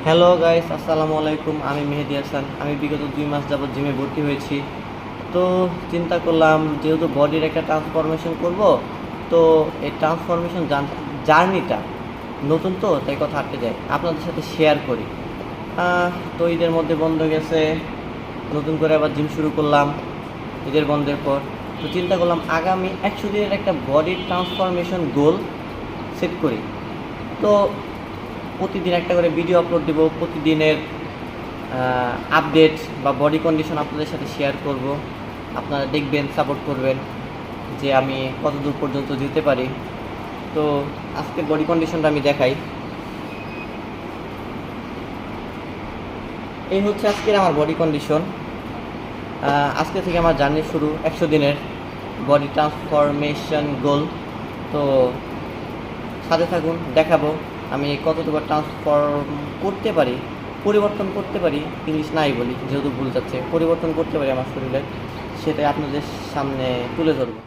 Hello guys, আসসালামু আলাইকুম। আমি মেহেদি হাসান। আমি বিগত 2 মাস যাবত জিমে ভর্তি হয়েছি। তো চিন্তা করলাম, যেহেতু বডির একটা ট্রান্সফরমেশন করব, তো এই ট্রান্সফরমেশন জার্নিটা নতুন, তো তাই কথা আটকে যায়, আপনাদের সাথে শেয়ার করি। তো ঈদের মধ্যে বন্ধ গেছে, নতুন করে আবার জিম শুরু করলাম ঈদের বন্ধের পর। তো চিন্তা করলাম আগামী 100 দিনের একটা বডি ট্রান্সফরমেশন গোল সেট করি। তো প্রতিদিন একটা করে ভিডিও আপলোড দেবো, প্রতিদিনের আপডেট বা বডি কন্ডিশন আপনাদের সাথে শেয়ার করব। আপনারা দেখবেন, সাপোর্ট করবেন যে আমি কত দূর পর্যন্ত যেতে পারি। তো আজকের বডি কন্ডিশনটা আমি দেখাই। এই হচ্ছে আজকের আমার বডি কন্ডিশন। আজকে থেকে আমার জার্নি শুরু 100 দিনের বডি ট্রান্সফরমেশন গোল। তো সাথে থাকুন, দেখাবো আমি কতটুকু ট্রান্সফর্ম করতে পারি, পরিবর্তন করতে পারি। ইংলিশ নাই বলি, যেহেতু ভুল যাচ্ছে, পরিবর্তন করতে পারি আমার শরীরের, সেটাই আপনাদের সামনে তুলে ধরবো।